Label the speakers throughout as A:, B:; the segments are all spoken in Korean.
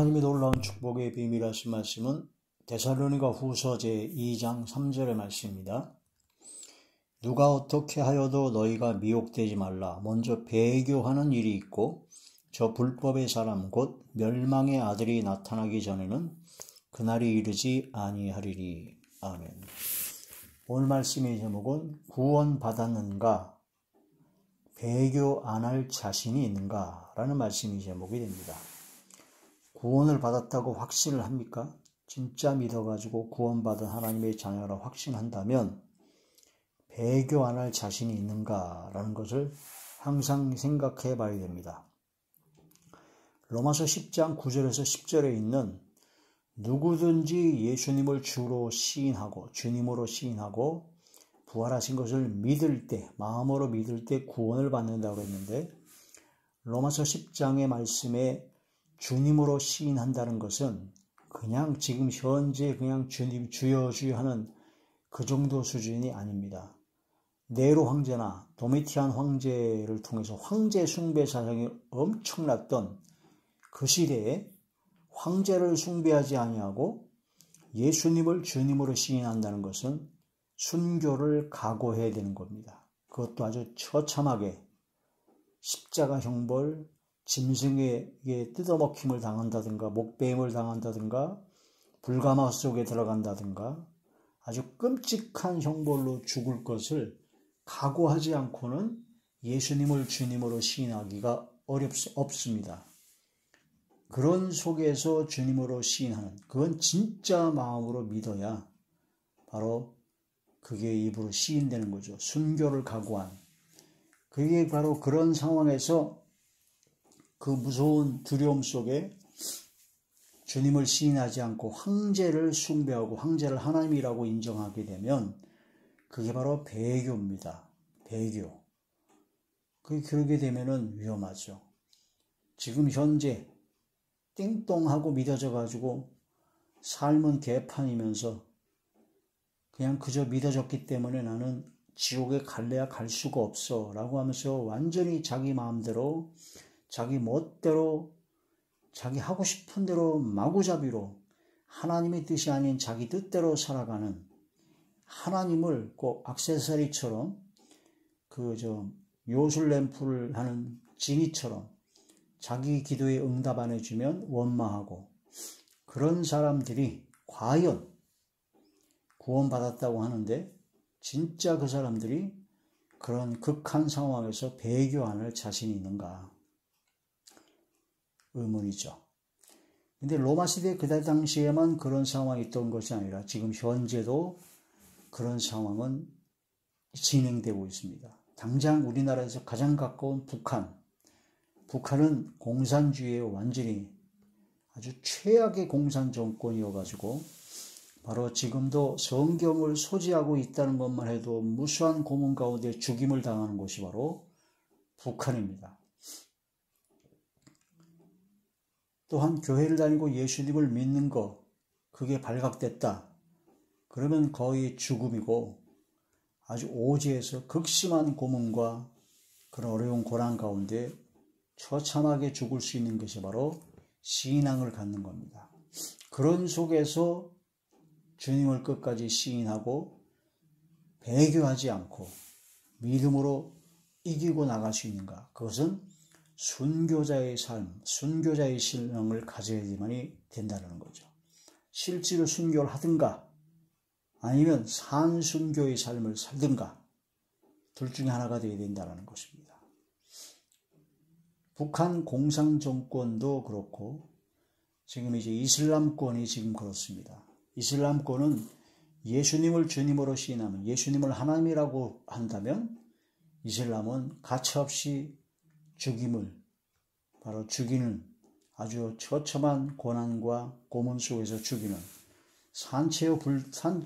A: 하나님의 놀라운 축복의 비밀 하신 말씀은 데살로니가 후서 제2장 3절의 말씀입니다. 누가 어떻게 하여도 너희가 미혹되지 말라. 먼저 배교하는 일이 있고 저 불법의 사람 곧 멸망의 아들이 나타나기 전에는 그날이 이르지 아니하리니. 아멘. 오늘 말씀의 제목은 구원받았는가 배교 안 할 자신이 있는가 라는 말씀이 제목이 됩니다. 구원을 받았다고 확신을 합니까? 진짜 믿어가지고 구원받은 하나님의 자녀라 확신한다면 배교 안 할 자신이 있는가라는 것을 항상 생각해 봐야 됩니다. 로마서 10장 9절에서 10절에 있는 누구든지 예수님을 주로 시인하고 주님으로 시인하고 부활하신 것을 믿을 때, 마음으로 믿을 때 구원을 받는다고 했는데 로마서 10장의 말씀에 주님으로 시인한다는 것은 그냥 지금 현재 그냥 주님 주여 주여 하는 그 정도 수준이 아닙니다. 네로 황제나 도미티안 황제를 통해서 황제 숭배 사상이 엄청났던 그 시대에 황제를 숭배하지 아니하고 예수님을 주님으로 시인한다는 것은 순교를 각오해야 되는 겁니다. 그것도 아주 처참하게 십자가 형벌, 짐승에게 뜯어먹힘을 당한다든가 목배임을 당한다든가 불가마 속에 들어간다든가 아주 끔찍한 형벌로 죽을 것을 각오하지 않고는 예수님을 주님으로 시인하기가 없습니다. 그런 속에서 주님으로 시인하는, 그건 진짜 마음으로 믿어야 바로 그게 입으로 시인되는 거죠. 순교를 각오한. 그게 바로 그런 상황에서 그 무서운 두려움 속에 주님을 시인하지 않고 황제를 숭배하고 황제를 하나님이라고 인정하게 되면 그게 바로 배교입니다. 배교. 그러게 되면은 위험하죠. 지금 현재 띵똥하고 믿어져 가지고 삶은 개판이면서 그냥 그저 믿어졌기 때문에 나는 지옥에 갈래야 갈 수가 없어 라고 하면서 완전히 자기 마음대로 자기 멋대로 자기 하고 싶은 대로 마구잡이로 하나님의 뜻이 아닌 자기 뜻대로 살아가는 하나님을 꼭 액세서리처럼 요술램프를 하는 지니처럼 자기 기도에 응답 안 해주면 원망하고 그런 사람들이 과연 구원받았다고 하는데 진짜 그 사람들이 그런 극한 상황에서 배교 안 할 자신이 있는가? 의문이죠. 근데 로마 시대 그때 당시에만 그런 상황이 있던 것이 아니라 지금 현재도 그런 상황은 진행되고 있습니다. 당장 우리나라에서 가장 가까운 북한은 공산주의에 완전히 아주 최악의 공산 정권이어가지고 바로 지금도 성경을 소지하고 있다는 것만 해도 무수한 고문 가운데 죽임을 당하는 곳이 바로 북한입니다. 또한 교회를 다니고 예수님을 믿는 거 그게 발각됐다. 그러면 거의 죽음이고 아주 오지에서 극심한 고문과 그런 어려운 고난 가운데 처참하게 죽을 수 있는 것이 바로 신앙을 갖는 겁니다. 그런 속에서 주님을 끝까지 시인하고 배교하지 않고 믿음으로 이기고 나갈 수 있는가? 그것은 순교자의 삶, 순교자의 신앙을 가져야지만이 된다는 거죠. 실제로 순교를 하든가 아니면 산순교의 삶을 살든가 둘 중에 하나가 되어야 된다는 것입니다. 북한 공산정권도 그렇고 지금 이제 이슬람권이 지금 그렇습니다. 이슬람권은 예수님을 주님으로 시인하면 예수님을 하나님이라고 한다면 이슬람은 가차없이 바로 죽이는 아주 처참한 고난과 고문 속에서 죽이는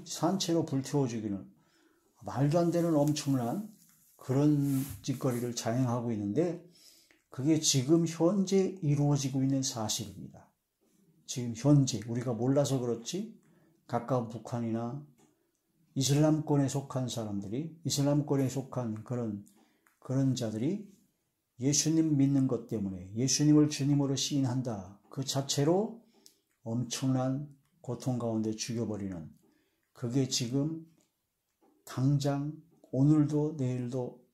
A: 산채로 불태워 죽이는 말도 안 되는 엄청난 그런 짓거리를 자행하고 있는데 그게 지금 현재 이루어지고 있는 사실입니다. 지금 현재 우리가 몰라서 그렇지 가까운 북한이나 이슬람권에 속한 사람들이 이슬람권에 속한 그런 자들이 예수님 믿는 것 때문에 예수님을 주님으로 시인한다. 그 자체로 엄청난 고통 가운데 죽여버리는, 그게 지금 당장 오늘도 내일도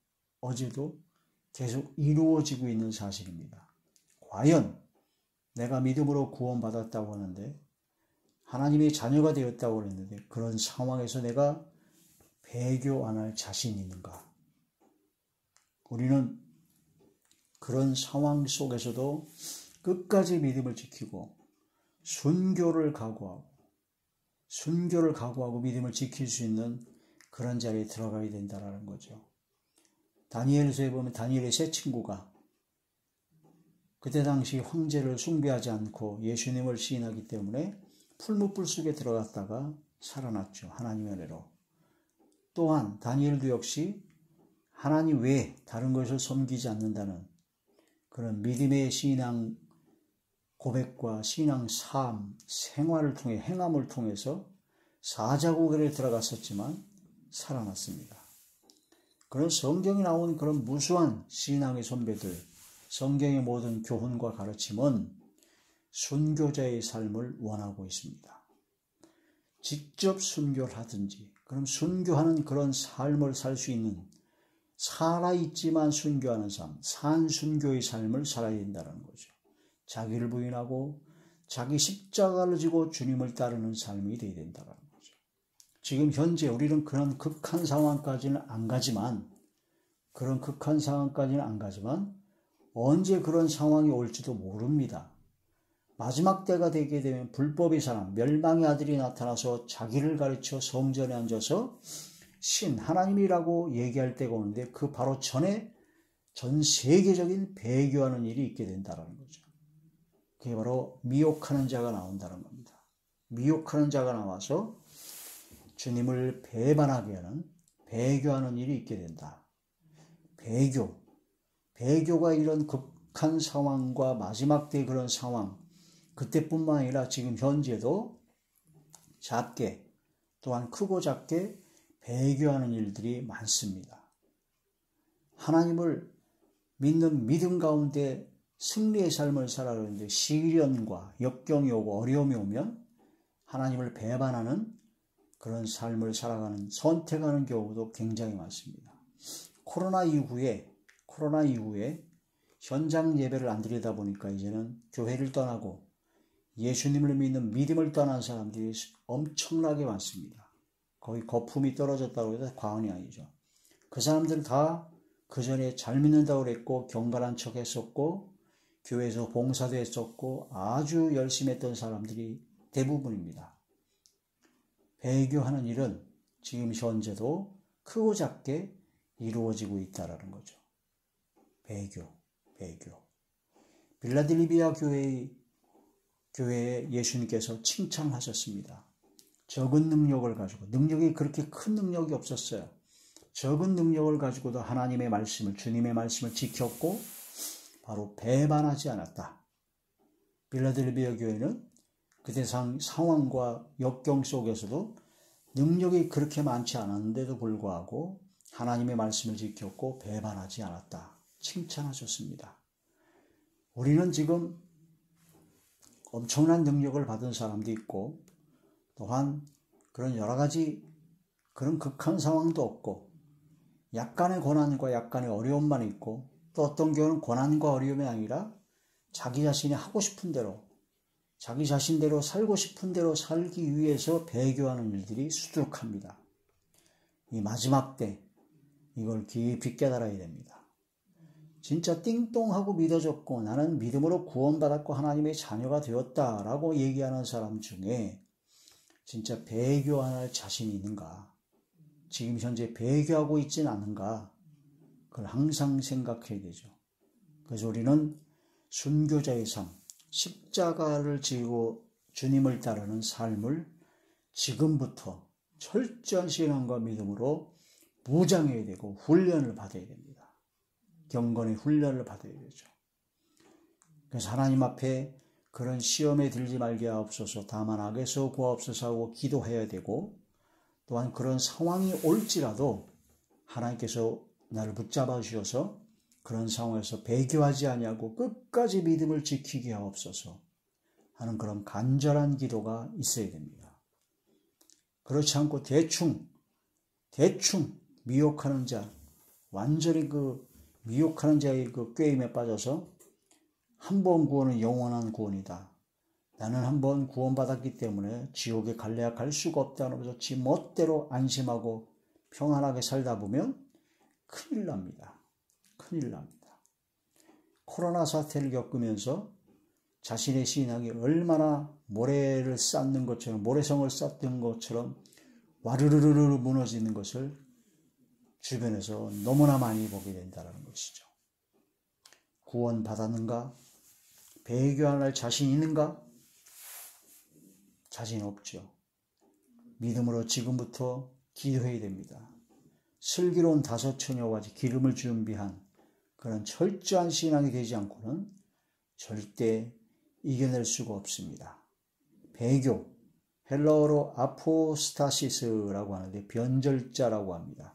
A: 어제도 계속 이루어지고 있는 사실입니다. 과연 내가 믿음으로 구원받았다고 하는데, 하나님의 자녀가 되었다고 했는데, 그런 상황에서 내가 배교 안 할 자신이 있는가? 우리는 그런 상황 속에서도 끝까지 믿음을 지키고 순교를 각오하고 믿음을 지킬 수 있는 그런 자리에 들어가야 된다는 거죠. 다니엘서에 보면 다니엘의 세 친구가 그때 당시 황제를 숭배하지 않고 예수님을 시인하기 때문에 풀무불 속에 들어갔다가 살아났죠. 하나님의 은혜로. 또한 다니엘도 역시 하나님 외에 다른 것을 섬기지 않는다는 그런 믿음의 신앙 고백과 신앙 삶, 생활을 통해 행함을 통해서 사자고개를 들어갔었지만 살아났습니다. 그런 성경에 나온 그런 무수한 신앙의 선배들, 성경의 모든 교훈과 가르침은 순교자의 삶을 원하고 있습니다. 직접 순교를 하든지, 그럼 순교하는 그런 삶을 살 수 있는, 살아있지만 순교하는 삶, 산순교의 삶을 살아야 된다는 거죠. 자기를 부인하고 자기 십자가를 지고 주님을 따르는 삶이 되어야 된다는 거죠. 지금 현재 우리는 그런 극한 상황까지는 안 가지만, 언제 그런 상황이 올지도 모릅니다. 마지막 때가 되게 되면 불법의 사람, 멸망의 아들이 나타나서 자기를 가르쳐 성전에 앉아서 신, 하나님이라고 얘기할 때가 오는데, 그 바로 전에 전 세계적인 배교하는 일이 있게 된다는 거죠. 그게 바로 미혹하는 자가 나온다는 겁니다. 미혹하는 자가 나와서 주님을 배반하게 하는, 배교하는 일이 있게 된다. 배교가 이런 극한 상황과 마지막 때의 그런 상황, 그때뿐만 아니라 지금 현재도 작게, 또한 크고 작게 배교하는 일들이 많습니다. 하나님을 믿는 믿음 가운데 승리의 삶을 살아가는데 시련과 역경이 오고 어려움이 오면 하나님을 배반하는 그런 삶을 살아가는, 선택하는 경우도 굉장히 많습니다. 코로나 이후에 현장 예배를 안 드리다 보니까 이제는 교회를 떠나고 예수님을 믿는 믿음을 떠난 사람들이 엄청나게 많습니다. 거의 거품이 떨어졌다고 해서 과언이 아니죠. 그 사람들은 다 그 전에 잘 믿는다고 그랬고 경건한 척 했었고 교회에서 봉사도 했었고 아주 열심히 했던 사람들이 대부분입니다. 배교하는 일은 지금 현재도 크고 작게 이루어지고 있다는 거죠. 배교. 빌라델비아 교회에 예수님께서 칭찬하셨습니다. 적은 능력을 가지고, 능력이 그렇게 큰 능력이 없었어요. 적은 능력을 가지고도 하나님의 말씀을, 주님의 말씀을 지켰고 바로 배반하지 않았다. 빌라델비아 교회는 그때 상황과 역경 속에서도 능력이 그렇게 많지 않았는데도 불구하고 하나님의 말씀을 지켰고 배반하지 않았다. 칭찬하셨습니다. 우리는 지금 엄청난 능력을 받은 사람도 있고 또한 그런 여러 가지 그런 극한 상황도 없고 약간의 고난과 약간의 어려움만 있고 또 어떤 경우는 고난과 어려움이 아니라 자기 자신이 하고 싶은 대로 자기 자신대로 살고 싶은 대로 살기 위해서 배교하는 일들이 수두룩합니다. 이 마지막 때 이걸 깊이 깨달아야 됩니다. 진짜 띵똥하고 믿어졌고 나는 믿음으로 구원받았고 하나님의 자녀가 되었다라고 얘기하는 사람 중에 진짜 배교할 자신이 있는가? 지금 현재 배교하고 있지는 않은가? 그걸 항상 생각해야 되죠. 그래서 우리는 순교자의 삶, 십자가를 지고 주님을 따르는 삶을 지금부터 철저한 신앙과 믿음으로 무장해야 되고 훈련을 받아야 됩니다. 경건의 훈련을 받아야 되죠. 그래서 하나님 앞에 그런 시험에 들지 말게 하옵소서, 다만 악에서 구하옵소서 하고 기도해야 되고 또한 그런 상황이 올지라도 하나님께서 나를 붙잡아 주셔서 그런 상황에서 배교하지 아니하고 끝까지 믿음을 지키게 하옵소서 하는 그런 간절한 기도가 있어야 됩니다. 그렇지 않고 대충 미혹하는 자, 완전히 그 미혹하는 자의 그 꾀임에 빠져서 한 번 구원은 영원한 구원이다. 나는 한 번 구원받았기 때문에 지옥에 갈래야 갈 수가 없다는 것을 지 멋대로 안심하고 평안하게 살다 보면 큰일 납니다. 큰일 납니다. 코로나 사태를 겪으면서 자신의 신앙이 얼마나 모래를 쌓는 것처럼, 모래성을 쌓던 것처럼 와르르르 무너지는 것을 주변에서 너무나 많이 보게 된다는 것이죠. 구원 받았는가? 배교할 자신 있는가? 자신 없죠. 믿음으로 지금부터 기도해야 됩니다. 슬기로운 5처녀와 기름을 준비한 그런 철저한 신앙이 되지 않고는 절대 이겨낼 수가 없습니다. 배교, 헬라어로 아포스타시스라고 하는데 변절자라고 합니다.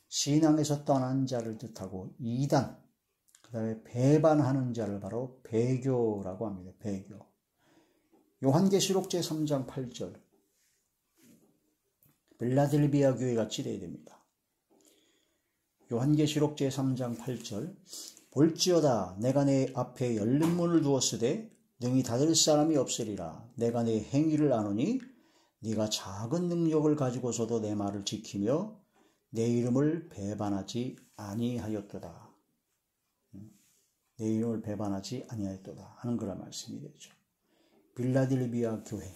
A: 신앙에서 떠난 자를 뜻하고 이단, 그 다음에 배반하는 자를 바로 배교라고 합니다. 배교. 요한계시록 제3장 8절 빌라델비아 교회 같이 되어야 됩니다. 요한계시록 제3장 8절 볼지어다 내가 내 앞에 열린 문을 두었으되 능히 닫을 사람이 없으리라. 내가 내 행위를 아노니 네가 작은 능력을 가지고서도 내 말을 지키며 내 이름을 배반하지 아니하였도다. 내 이름을 배반하지 아니하였도다 하는 그런 말씀이 되죠. 빌라델비아 교회,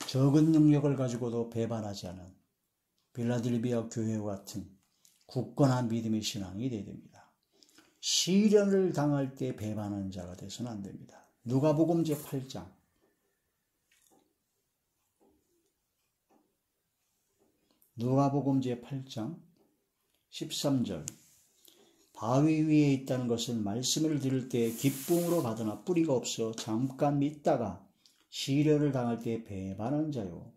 A: 적은 능력을 가지고도 배반하지 않은 빌라델비아 교회와 같은 굳건한 믿음의 신앙이 되어야 됩니다. 시련을 당할 때 배반하는 자가 되어서는 안 됩니다. 누가복음 제8장 누가복음 제8장 13절 바위 위에 있다는 것은 말씀을 들을 때 기쁨으로 받으나 뿌리가 없어 잠깐 믿다가 시련을 당할 때 배반하는 자요.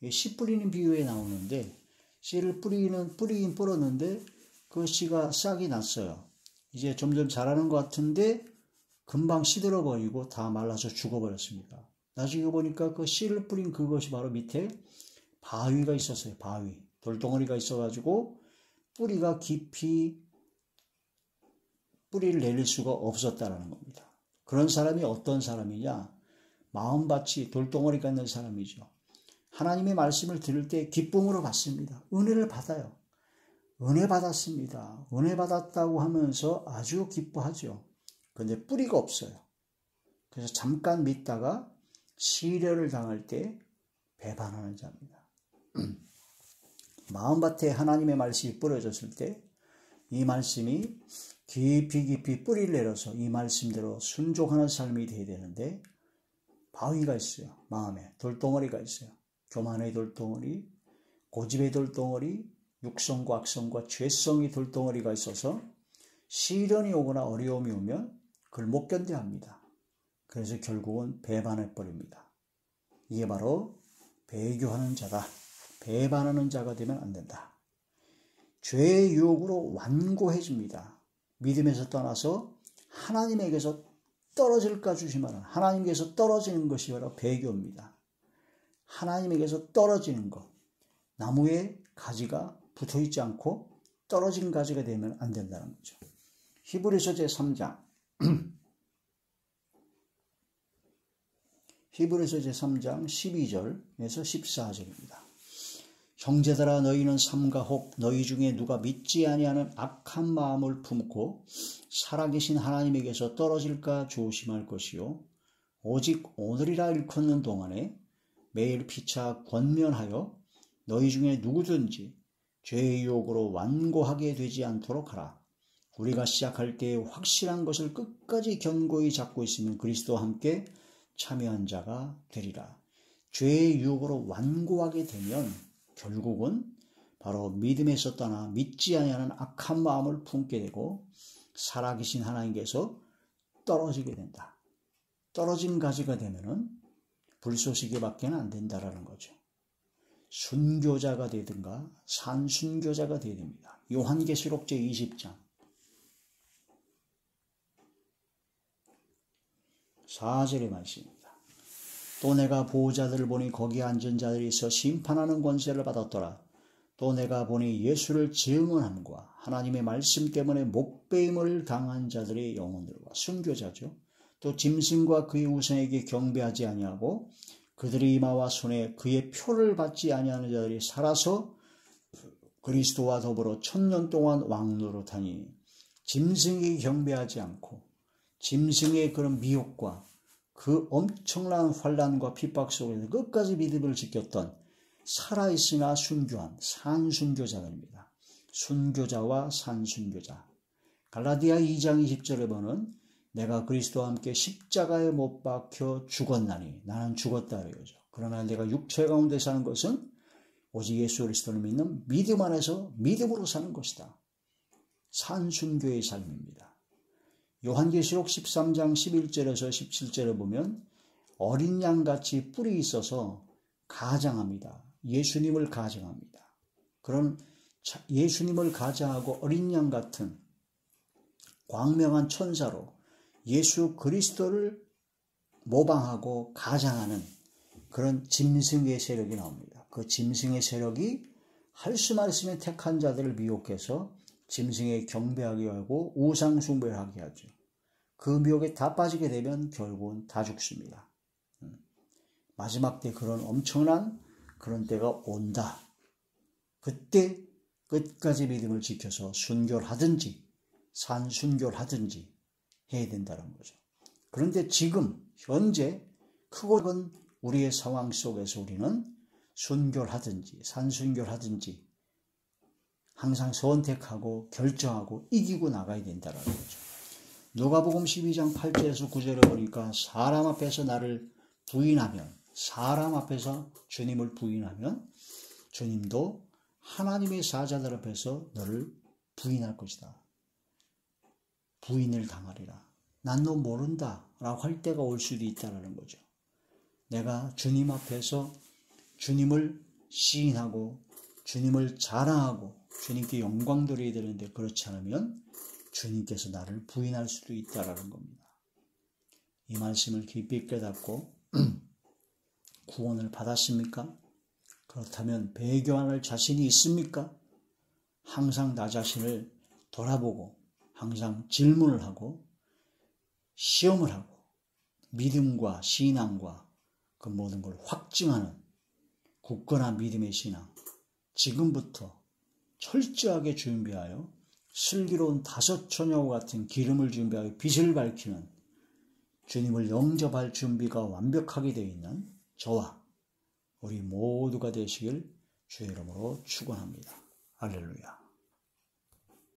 A: 씨 뿌리는 비유에 나오는데 씨를 뿌리긴 뿌렸는데 그 씨가 싹이 났어요. 이제 점점 자라는 것 같은데 금방 시들어버리고 다 말라서 죽어버렸습니다. 나중에 보니까 그 씨를 뿌린 그것이 바로 밑에 바위가 있었어요. 바위. 돌덩어리가 있어가지고 뿌리가 깊이 뿌리를 내릴 수가 없었다는 겁니다. 그런 사람이 어떤 사람이냐? 마음밭이 돌덩어리가 있는 사람이죠. 하나님의 말씀을 들을 때 기쁨으로 받습니다. 은혜를 받아요. 은혜 받았습니다. 은혜 받았다고 하면서 아주 기뻐하죠. 그런데 뿌리가 없어요. 그래서 잠깐 믿다가 시련을 당할 때 배반하는 자입니다. 마음밭에 하나님의 말씀이 뿌려졌을 때 이 말씀이 깊이 뿌리를 내려서 이 말씀대로 순종하는 삶이 되어야 되는데 바위가 있어요. 마음에 돌덩어리가 있어요. 교만의 돌덩어리, 고집의 돌덩어리, 육성과 악성과 죄성의 돌덩어리가 있어서 시련이 오거나 어려움이 오면 그걸 못 견뎌합니다. 그래서 결국은 배반해버립니다. 이게 바로 배교하는 자다. 배반하는 자가 되면 안 된다. 죄의 유혹으로 완고해집니다. 믿음에서 떠나서 하나님에게서 떨어질까 조심하라. 하나님께서 떨어지는 것이 바로 배교입니다. 하나님에게서 떨어지는 것. 나무에 가지가 붙어있지 않고 떨어진 가지가 되면 안 된다는 거죠. 히브리서 제3장 히브리서 제3장 12절에서 14절입니다. 형제들아 너희는 삼가 혹 너희 중에 누가 믿지 아니하는 악한 마음을 품고 살아계신 하나님에게서 떨어질까 조심할 것이요 오직 오늘이라 일컫는 동안에 매일 피차 권면하여 너희 중에 누구든지 죄의 유혹으로 완고하게 되지 않도록 하라. 우리가 시작할 때 확실한 것을 끝까지 견고히 잡고 있으면 그리스도와 함께 참여한 자가 되리라. 죄의 유혹으로 완고하게 되면 결국은 바로 믿음에서 떠나 믿지 아니하는 악한 마음을 품게 되고 살아계신 하나님께서 떨어지게 된다. 떨어진 가지가 되면은 불쏘시개 밖에는 안 된다라는 거죠. 순교자가 되든가 산순교자가 되야 됩니다. 요한계시록 제20장 4절의 말씀입니다. 또 내가 보호자들을 보니 거기 앉은 자들이 있어 심판하는 권세를 받았더라. 또 내가 보니 예수를 증언함과 하나님의 말씀 때문에 목배임을 당한 자들의 영혼들과 순교자죠. 또 짐승과 그의 우상에게 경배하지 아니하고 그들의 이마와 손에 그의 표를 받지 아니하는 자들이 살아서 그리스도와 더불어 1000년 동안 왕노릇하니 짐승에게 경배하지 않고 짐승의 그런 미혹과 그 엄청난 환난과 핍박 속에서 끝까지 믿음을 지켰던 살아있으나 순교한 산순교자들입니다. 순교자와 산순교자. 갈라디아 2장 20절에 보면 내가 그리스도와 함께 십자가에 못 박혀 죽었나니 나는 죽었다 이거죠. 그러나 내가 육체 가운데 사는 것은 오직 예수 그리스도를 믿는 믿음 안에서 믿음으로 사는 것이다. 산순교의 삶입니다. 요한계시록 13장 11절에서 17절에 보면 어린 양같이 뿔이 있어서 가장합니다. 예수님을 가장합니다. 그런 예수님을 가장하고 어린 양 같은 광명한 천사로 예수 그리스도를 모방하고 가장하는 그런 짐승의 세력이 나옵니다. 그 짐승의 세력이 할 수만 있으면 택한 자들을 미혹해서 짐승에 경배하게 하고 우상 숭배를 하게 하죠. 그 미혹에 다 빠지게 되면 결국은 다 죽습니다. 마지막 때 그런 엄청난 그런 때가 온다. 그때 끝까지 믿음을 지켜서 순교를 하든지 산순교를 하든지 해야 된다는 거죠. 그런데 지금 현재 크고 작은 우리의 상황 속에서 우리는 순교를 하든지 산순교를 하든지 항상 선택하고 결정하고 이기고 나가야 된다는 거죠. 누가복음 12장 8절에서 9절에 보니까 사람 앞에서 나를 부인하면 사람 앞에서 주님을 부인하면 주님도 하나님의 사자들 앞에서 너를 부인할 것이다. 부인을 당하리라. 난 너 모른다 라고 할 때가 올 수도 있다는 거죠. 내가 주님 앞에서 주님을 시인하고 주님을 자랑하고 주님께 영광 드려야 되는데 그렇지 않으면 주님께서 나를 부인할 수도 있다는 겁니다. 이 말씀을 깊이 깨닫고 구원을 받았습니까? 그렇다면 배교할 자신이 있습니까? 항상 나 자신을 돌아보고 항상 질문을 하고 시험을 하고 믿음과 신앙과 그 모든 걸 확증하는 굳건한 믿음의 신앙 지금부터 철저하게 준비하여 슬기로운 5 처녀와 같은 기름을 준비하여 빛을 밝히는 주님을 영접할 준비가 완벽하게 되어 있는 저와 우리 모두가 되시길 주의 이름으로 축원합니다. 할렐루야.